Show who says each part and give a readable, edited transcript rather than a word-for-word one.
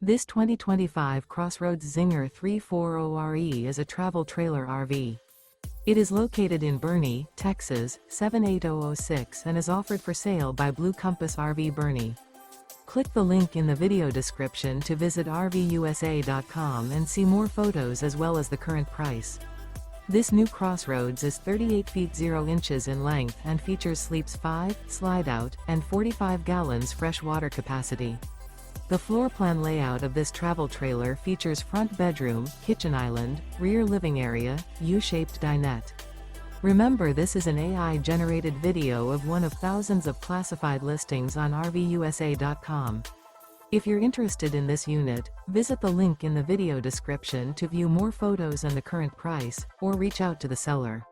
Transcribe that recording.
Speaker 1: This 2025 CrossRoads Zinger 340RE is a travel trailer RV. It is located in Boerne, Texas, 78006 and is offered for sale by Blue Compass RV Boerne. Click the link in the video description to visit RVUSA.com and see more photos as well as the current price. This new CrossRoads is 38 feet 0 inches in length and features sleeps 5, Slideout, and 45 gallons fresh water capacity. The floor plan layout of this travel trailer features front bedroom, kitchen island, rear living area, U-shaped dinette. Remember, this is an AI-generated video of one of thousands of classified listings on RVUSA.com. If you're interested in this unit, visit the link in the video description to view more photos and the current price, or reach out to the seller.